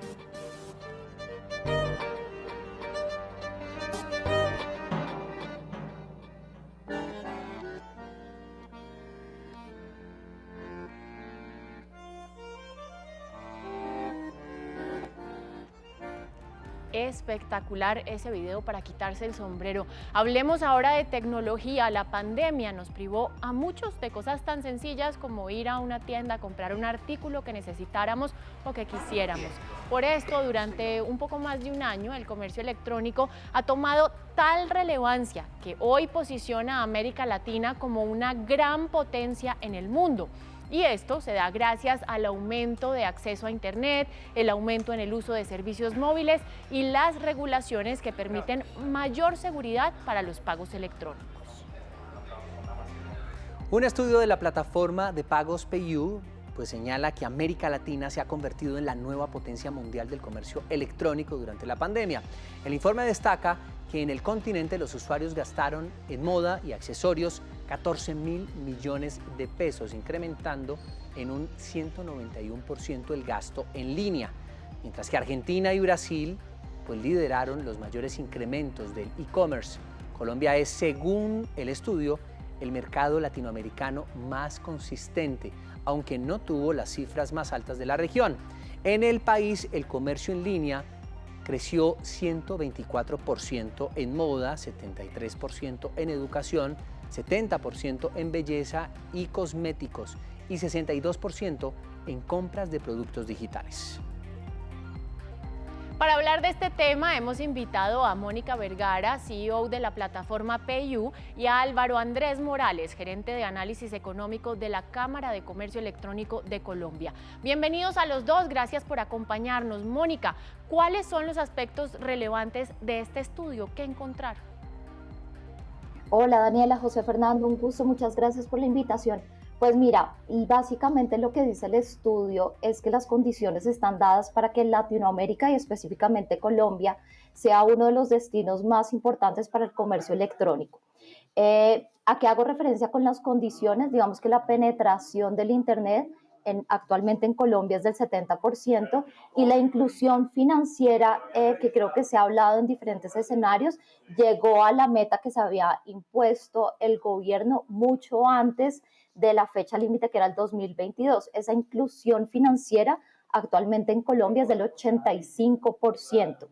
Espectacular ese video para quitarse el sombrero. Hablemos ahora de tecnología. La pandemia nos privó a muchos de cosas tan sencillas como ir a una tienda a comprar un artículo que necesitáramos o que quisiéramos. Por esto, durante un poco más de un año, el comercio electrónico ha tomado tal relevancia que hoy posiciona a América Latina como una gran potencia en el mundo. Y esto se da gracias al aumento de acceso a Internet, el aumento en el uso de servicios móviles y las regulaciones que permiten mayor seguridad para los pagos electrónicos. Un estudio de la plataforma de pagos PayU pues señala que América Latina se ha convertido en la nueva potencia mundial del comercio electrónico durante la pandemia. El informe destaca que en el continente los usuarios gastaron en moda y accesorios 14.000 millones de pesos, incrementando en un 191% el gasto en línea, mientras que Argentina y Brasil pues lideraron los mayores incrementos del e-commerce. Colombia es, según el estudio, el mercado latinoamericano más consistente, aunque no tuvo las cifras más altas de la región. En el país, el comercio en línea creció 124% en moda, 73% en educación, 70% en belleza y cosméticos y 62% en compras de productos digitales. Para hablar de este tema hemos invitado a Mónica Vergara, CEO de la plataforma PayU, y a Álvaro Andrés Morales, gerente de análisis económico de la Cámara de Comercio Electrónico de Colombia. Bienvenidos a los dos, gracias por acompañarnos. Mónica, ¿cuáles son los aspectos relevantes de este estudio? ¿Qué encontrar? Hola Daniela, José Fernando, un gusto, muchas gracias por la invitación. Pues mira, y básicamente lo que dice el estudio es que las condiciones están dadas para que Latinoamérica y específicamente Colombia sea uno de los destinos más importantes para el comercio electrónico. ¿A qué hago referencia con las condiciones? Digamos que la penetración del Internet actualmente en Colombia es del 70% y la inclusión financiera, que creo que se ha hablado en diferentes escenarios, llegó a la meta que se había impuesto el gobierno mucho antes de la fecha límite que era el 2022. Esa inclusión financiera actualmente en Colombia es del 85%.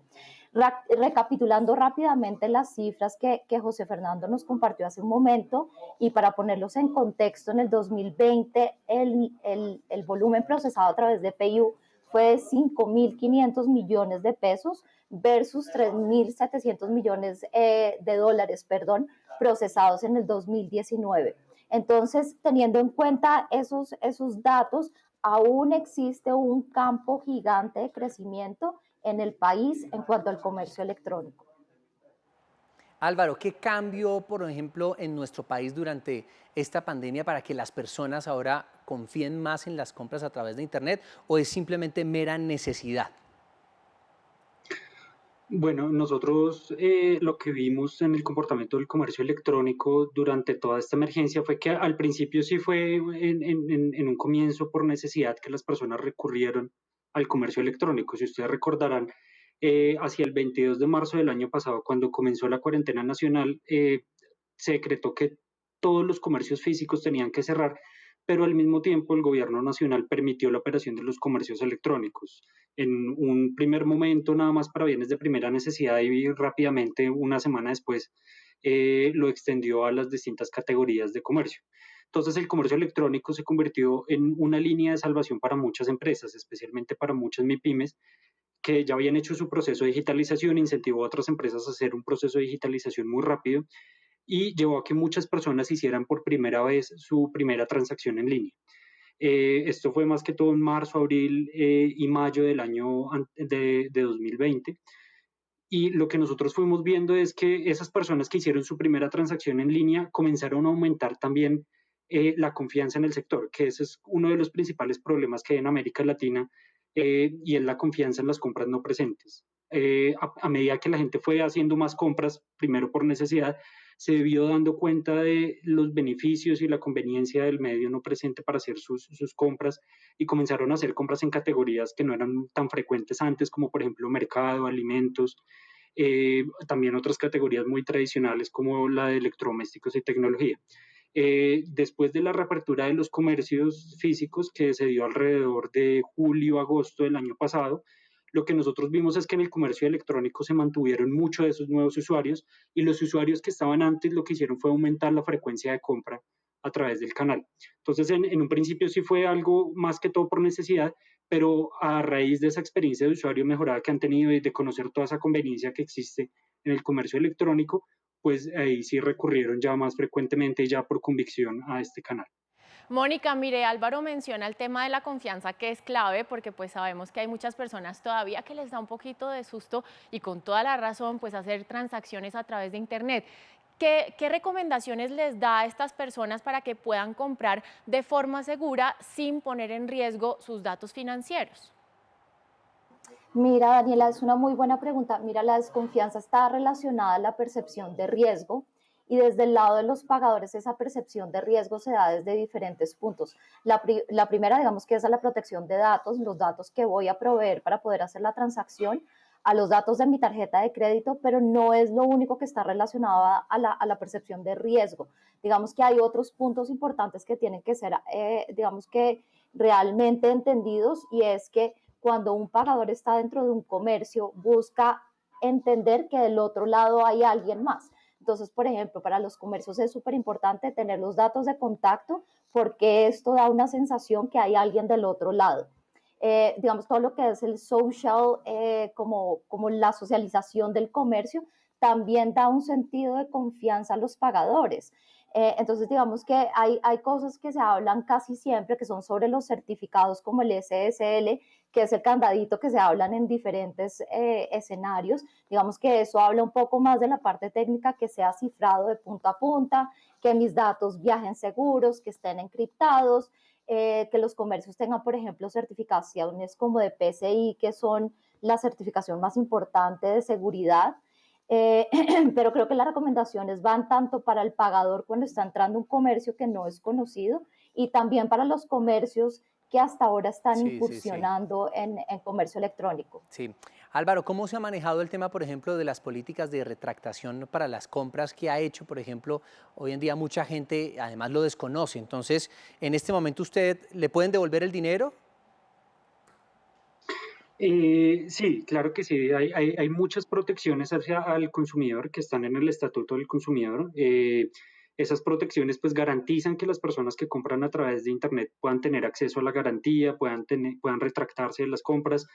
Recapitulando rápidamente las cifras que José Fernando nos compartió hace un momento y para ponerlos en contexto, en el 2020 el volumen procesado a través de PayU fue de 5.500 millones de pesos versus 3.700 millones de dólares, procesados en el 2019. Entonces, teniendo en cuenta esos datos, aún existe un campo gigante de crecimiento en el país en cuanto al comercio electrónico. Álvaro, ¿qué cambió, por ejemplo, en nuestro país durante esta pandemia para que las personas ahora confíen más en las compras a través de Internet o es simplemente mera necesidad? Bueno, nosotros lo que vimos en el comportamiento del comercio electrónico durante toda esta emergencia fue que al principio sí fue en un comienzo por necesidad que las personas recurrieron al comercio electrónico. Si ustedes recordarán, hacia el 22 de marzo del año pasado, cuando comenzó la cuarentena nacional, se decretó que todos los comercios físicos tenían que cerrar, pero al mismo tiempo el gobierno nacional permitió la operación de los comercios electrónicos. En un primer momento nada más para bienes de primera necesidad y rápidamente, una semana después, lo extendió a las distintas categorías de comercio. Entonces el comercio electrónico se convirtió en una línea de salvación para muchas empresas, especialmente para muchas MIPYMES, que ya habían hecho su proceso de digitalización, incentivó a otras empresas a hacer un proceso de digitalización muy rápido y llevó a que muchas personas hicieran por primera vez su primera transacción en línea. Esto fue más que todo en marzo, abril y mayo del año de 2020. Y lo que nosotros fuimos viendo es que esas personas que hicieron su primera transacción en línea comenzaron a aumentar también la confianza en el sector, que ese es uno de los principales problemas que hay en América Latina, y es la confianza en las compras no presentes. A medida que la gente fue haciendo más compras, primero por necesidad, se vio dando cuenta de los beneficios y la conveniencia del medio no presente para hacer sus compras, y comenzaron a hacer compras en categorías que no eran tan frecuentes antes, como por ejemplo mercado, alimentos, también otras categorías muy tradicionales como la de electrodomésticos y tecnología. Después de la reapertura de los comercios físicos, que se dio alrededor de julio-agosto del año pasado, lo que nosotros vimos es que en el comercio electrónico se mantuvieron muchos de esos nuevos usuarios, y los usuarios que estaban antes lo que hicieron fue aumentar la frecuencia de compra a través del canal. Entonces, en un principio sí fue algo más que todo por necesidad, pero a raíz de esa experiencia de usuario mejorada que han tenido y de conocer toda esa conveniencia que existe en el comercio electrónico, pues ahí sí recurrieron ya más frecuentemente, ya por convicción, a este canal. Mónica, mire, Álvaro menciona el tema de la confianza, que es clave porque pues sabemos que hay muchas personas todavía que les da un poquito de susto, y con toda la razón, pues hacer transacciones a través de internet. ¿Qué recomendaciones les da a estas personas para que puedan comprar de forma segura sin poner en riesgo sus datos financieros? Mira, Daniela, es una muy buena pregunta. Mira, la desconfianza está relacionada a la percepción de riesgo, y desde el lado de los pagadores esa percepción de riesgo se da desde diferentes puntos. La primera, digamos, que es a la protección de datos, los datos que voy a proveer para poder hacer la transacción, a los datos de mi tarjeta de crédito, pero no es lo único que está relacionado a la percepción de riesgo. Digamos que hay otros puntos importantes que tienen que ser, digamos que realmente entendidos, y es que cuando un pagador está dentro de un comercio, busca entender que del otro lado hay alguien más. Entonces, por ejemplo, para los comercios es súper importante tener los datos de contacto, porque esto da una sensación que hay alguien del otro lado. Digamos, todo lo que es el social, como la socialización del comercio, también da un sentido de confianza a los pagadores. Entonces, digamos que hay cosas que se hablan casi siempre, que son sobre los certificados como el SSL, que es el candadito que se hablan en diferentes escenarios. Digamos que eso habla un poco más de la parte técnica, que sea cifrado de punta a punta, que mis datos viajen seguros, que estén encriptados, que los comercios tengan, por ejemplo, certificaciones como de PCI, que son la certificación más importante de seguridad. Pero creo que las recomendaciones van tanto para el pagador cuando está entrando a un comercio que no es conocido, y también para los comercios que hasta ahora están incursionando en comercio electrónico. Sí. Álvaro, ¿cómo se ha manejado el tema, por ejemplo, de las políticas de retractación para las compras que ha hecho? Por ejemplo, hoy en día mucha gente además lo desconoce. Entonces, en este momento, ¿usted le pueden devolver el dinero? Sí, claro que sí. Hay muchas protecciones al consumidor que están en el Estatuto del Consumidor. Esas protecciones pues garantizan que las personas que compran a través de Internet puedan tener acceso a la garantía, puedan retractarse de las compras.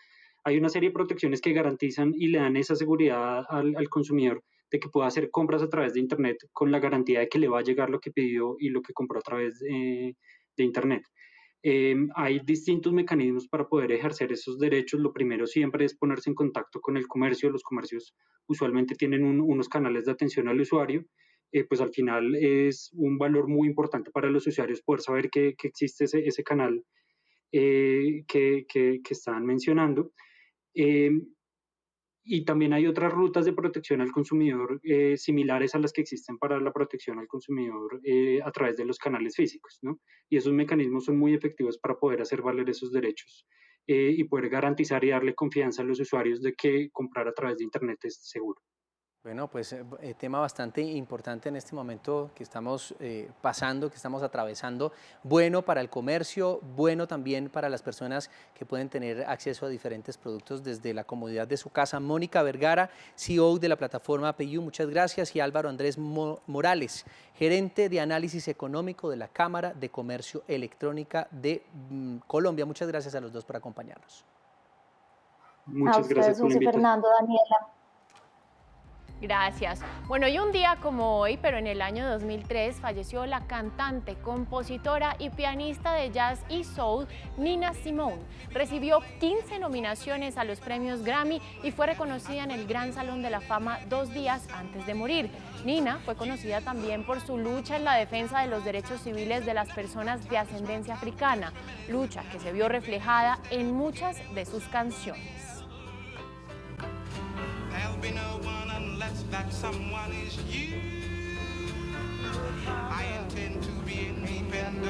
Hay una serie de protecciones que garantizan y le dan esa seguridad al consumidor de que pueda hacer compras a través de Internet con la garantía de que le va a llegar lo que pidió y lo que compró a través de Internet. Hay distintos mecanismos para poder ejercer esos derechos. Lo primero siempre es ponerse en contacto con el comercio. Los comercios usualmente tienen unos canales de atención al usuario. Pues al final es un valor muy importante para los usuarios poder saber que existe ese canal que estaban mencionando. Y también hay otras rutas de protección al consumidor similares a las que existen para la protección al consumidor a través de los canales físicos, ¿no? Y esos mecanismos son muy efectivos para poder hacer valer esos derechos y poder garantizar y darle confianza a los usuarios de que comprar a través de Internet es seguro. Bueno, pues tema bastante importante en este momento que estamos pasando, que estamos atravesando. Bueno para el comercio, bueno también para las personas que pueden tener acceso a diferentes productos desde la comodidad de su casa. Mónica Vergara, CEO de la plataforma PayU, muchas gracias. Y Álvaro Andrés Morales, gerente de análisis económico de la Cámara de Comercio Electrónica de Colombia. Muchas gracias a los dos por acompañarnos. Muchas gracias por la invitación. Fernando, Daniela. Gracias. Bueno, y un día como hoy, pero en el año 2003, falleció la cantante, compositora y pianista de jazz y soul, Nina Simone. Recibió 15 nominaciones a los premios Grammy y fue reconocida en el Gran Salón de la Fama 2 días antes de morir. Nina fue conocida también por su lucha en la defensa de los derechos civiles de las personas de ascendencia africana, lucha que se vio reflejada en muchas de sus canciones. That someone is you. I intend to be independent.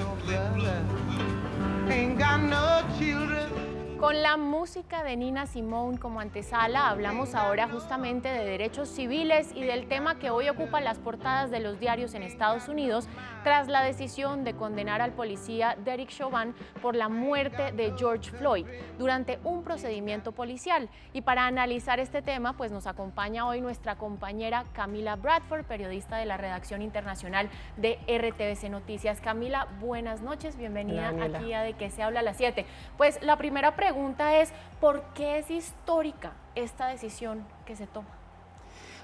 Ain't got no children. Con la música de Nina Simone como antesala, hablamos ahora justamente de derechos civiles y del tema que hoy ocupa las portadas de los diarios en Estados Unidos tras la decisión de condenar al policía Derek Chauvin por la muerte de George Floyd durante un procedimiento policial. Y para analizar este tema, pues nos acompaña hoy nuestra compañera Camila Bradford, periodista de la redacción internacional de RTVC Noticias. Camila, buenas noches, bienvenida aquí a De Qué se habla a las 7. Pues la primera pregunta es, ¿por qué es histórica esta decisión que se toma?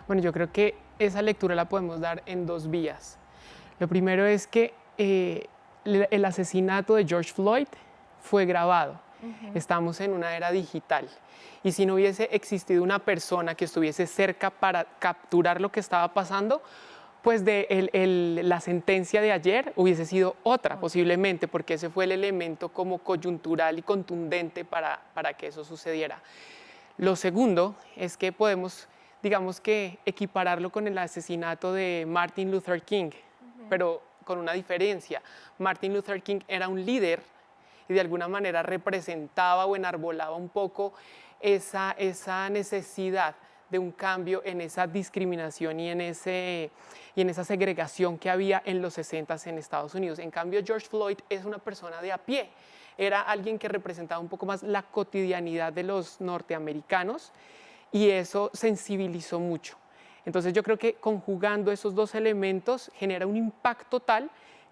Bueno, yo creo que esa lectura la podemos dar en dos vías. Lo primero es que el asesinato de George Floyd fue grabado. Estamos en una era digital y si no hubiese existido una persona que estuviese cerca para capturar lo que estaba pasando, pues la sentencia de ayer hubiese sido otra posiblemente, porque ese fue el elemento como coyuntural y contundente para que eso sucediera. Lo segundo es que podemos, digamos que, equipararlo con el asesinato de Martin Luther King, pero con una diferencia. Martin Luther King era un líder y de alguna manera representaba o enarbolaba un poco esa necesidad de un cambio en esa discriminación y en esa segregación que había en los 60s en Estados Unidos. En cambio, George Floyd es una persona de a pie, era alguien que representaba un poco más la cotidianidad de los norteamericanos y eso sensibilizó mucho. Entonces yo creo que conjugando esos dos elementos genera un impacto tal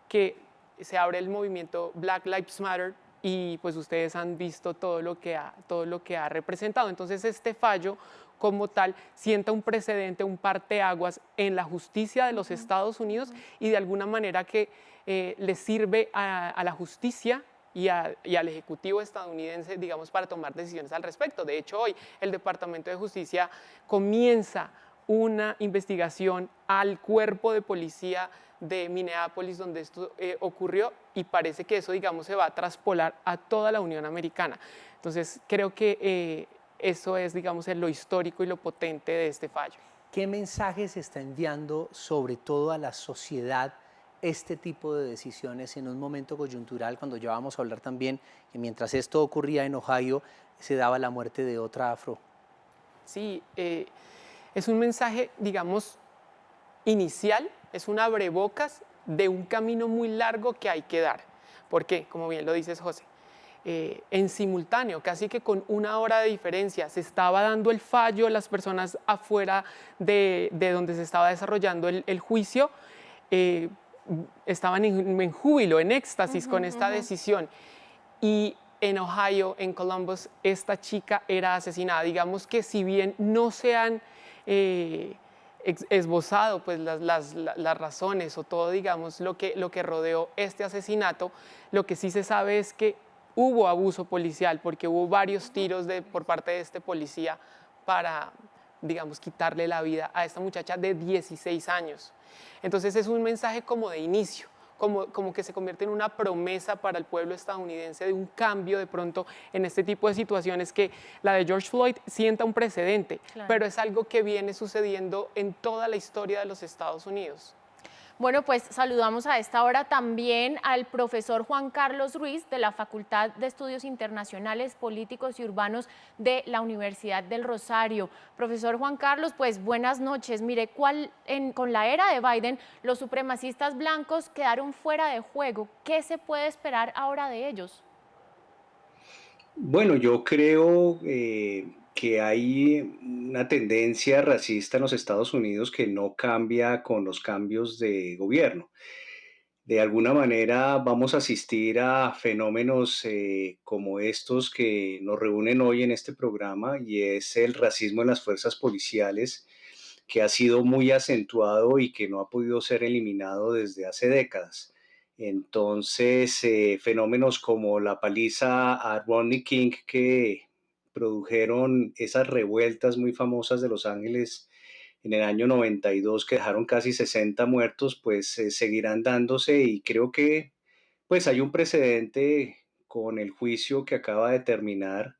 que se abre el movimiento Black Lives Matter y pues ustedes han visto todo lo que ha representado. Entonces este fallo como tal sienta un precedente, un parteaguas en la justicia de los Estados Unidos y de alguna manera que le sirve a la justicia y al Ejecutivo estadounidense, digamos, para tomar decisiones al respecto. De hecho, hoy el Departamento de Justicia comienza una investigación al cuerpo de policía de Minneapolis donde esto ocurrió y parece que eso, digamos, se va a traspolar a toda la Unión Americana. Entonces, creo que eso es, digamos, lo histórico y lo potente de este fallo. ¿Qué mensaje se está enviando sobre todo a la sociedad este tipo de decisiones en un momento coyuntural, cuando ya vamos a hablar también que mientras esto ocurría en Ohio, se daba la muerte de otra afro? Sí, es un mensaje, digamos, inicial, es un abrebocas de un camino muy largo que hay que dar. ¿Por qué? Como bien lo dices, José. En simultáneo, casi que con una hora de diferencia, se estaba dando el fallo, las personas afuera de donde se estaba desarrollando el juicio estaban en júbilo, en éxtasis con esta decisión. Y en Ohio, en Columbus, esta chica era asesinada. Digamos que si bien no se han esbozado pues, las razones o todo, digamos, lo que rodeó este asesinato, lo que sí se sabe es que hubo abuso policial porque hubo varios tiros por parte de este policía para, digamos, quitarle la vida a esta muchacha de 16 años. Entonces es un mensaje como de inicio, como que se convierte en una promesa para el pueblo estadounidense de un cambio de pronto en este tipo de situaciones que la de George Floyd sienta un precedente, pero es algo que viene sucediendo en toda la historia de los Estados Unidos. Bueno, pues saludamos a esta hora también al profesor Juan Carlos Ruiz de la Facultad de Estudios Internacionales, Políticos y Urbanos de la Universidad del Rosario. Profesor Juan Carlos, pues buenas noches. Mire, con la era de Biden, los supremacistas blancos quedaron fuera de juego. ¿Qué se puede esperar ahora de ellos? Bueno, yo creo que hay una tendencia racista en los Estados Unidos que no cambia con los cambios de gobierno. De alguna manera vamos a asistir a fenómenos como estos que nos reúnen hoy en este programa, y es el racismo en las fuerzas policiales, que ha sido muy acentuado y que no ha podido ser eliminado desde hace décadas. Entonces, fenómenos como la paliza a Rodney King, que produjeron esas revueltas muy famosas de Los Ángeles en el año 92, que dejaron casi 60 muertos, pues seguirán dándose, y creo que pues hay un precedente con el juicio que acaba de terminar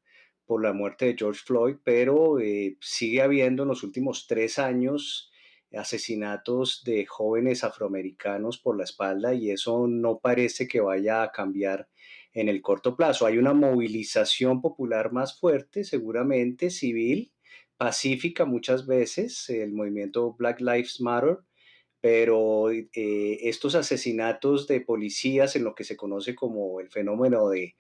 por la muerte de George Floyd, pero sigue habiendo en los últimos 3 años asesinatos de jóvenes afroamericanos por la espalda, y eso no parece que vaya a cambiar en el corto plazo. Hay una movilización popular más fuerte, seguramente civil, pacífica muchas veces, el movimiento Black Lives Matter, pero estos asesinatos de policías en lo que se conoce como el fenómeno de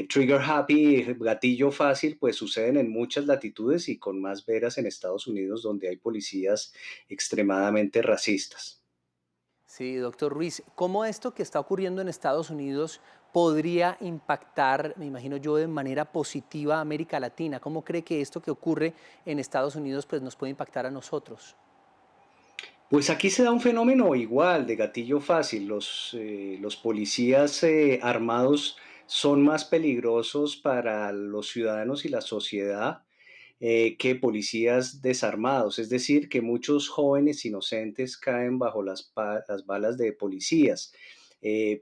trigger happy, gatillo fácil, pues suceden en muchas latitudes y con más veras en Estados Unidos, donde hay policías extremadamente racistas. Sí, doctor Ruiz, ¿cómo esto que está ocurriendo en Estados Unidos podría impactar, me imagino yo, de manera positiva a América Latina? ¿Cómo cree que esto que ocurre en Estados Unidos pues, nos puede impactar a nosotros? Pues aquí se da un fenómeno igual de gatillo fácil. Los policías armados son más peligrosos para los ciudadanos y la sociedad que policías desarmados. Es decir, que muchos jóvenes inocentes caen bajo las balas de policías.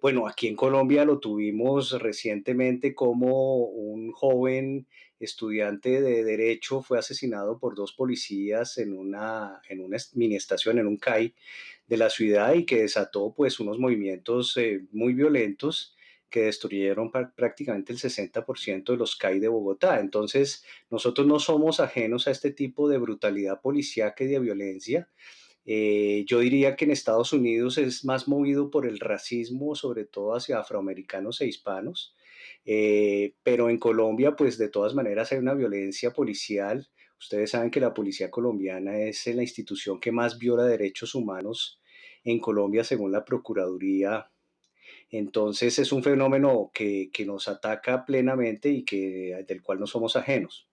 Bueno, aquí en Colombia lo tuvimos recientemente, como un joven estudiante de Derecho fue asesinado por 2 policías en una mini estación, en un CAI de la ciudad, y que desató pues unos movimientos muy violentos que destruyeron prácticamente el 60% de los CAI de Bogotá. Entonces, nosotros no somos ajenos a este tipo de brutalidad policíaca y de violencia. Yo diría que en Estados Unidos es más movido por el racismo, sobre todo hacia afroamericanos e hispanos, pero en Colombia, pues de todas maneras hay una violencia policial. Ustedes saben que la policía colombiana es la institución que más viola derechos humanos en Colombia, según la Procuraduría. Entonces es un fenómeno que nos ataca plenamente y del cual no somos ajenos.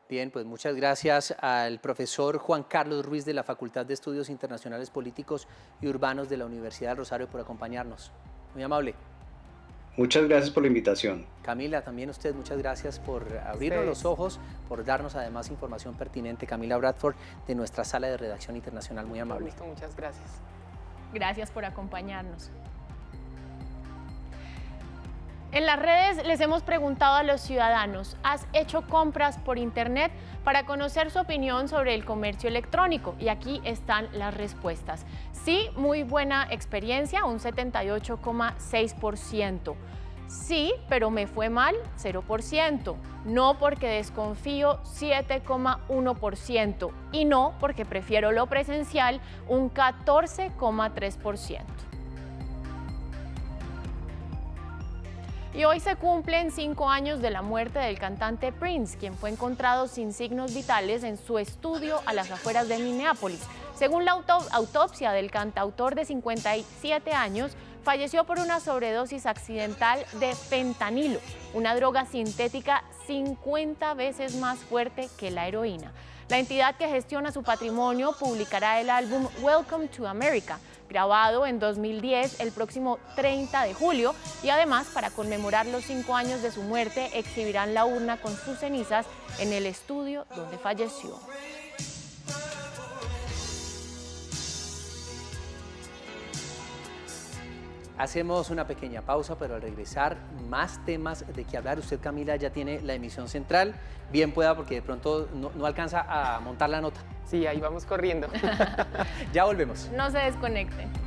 Bien, pues muchas gracias al profesor Juan Carlos Ruiz de la Facultad de Estudios Internacionales Políticos y Urbanos de la Universidad del Rosario por acompañarnos. Muy amable. Muchas gracias por la invitación. Camila, también usted, muchas gracias por abrirnos los ojos, por darnos además información pertinente. Camila Bradford, de nuestra sala de redacción internacional, muy amable. Muchas gracias. Gracias por acompañarnos. En las redes les hemos preguntado a los ciudadanos, ¿has hecho compras por internet? Para conocer su opinión sobre el comercio electrónico, y aquí están las respuestas. Sí, muy buena experiencia, un 78,6%. Sí, pero me fue mal, 0%. No, porque desconfío, 7,1%. Y no, porque prefiero lo presencial, un 14,3%. Y hoy se cumplen 5 años de la muerte del cantante Prince, quien fue encontrado sin signos vitales en su estudio a las afueras de Minneapolis. Según la autopsia del cantautor de 57 años, falleció por una sobredosis accidental de fentanilo, una droga sintética 50 veces más fuerte que la heroína. La entidad que gestiona su patrimonio publicará el álbum Welcome to America, grabado en 2010 el próximo 30 de julio, y además, para conmemorar los 5 años de su muerte, exhibirán la urna con sus cenizas en el estudio donde falleció. Hacemos una pequeña pausa, pero al regresar, más temas de qué hablar. Usted, Camila, ya tiene la emisión central. Bien pueda, porque de pronto no alcanza a montar la nota. Sí, ahí vamos corriendo. Ya volvemos. No se desconecten.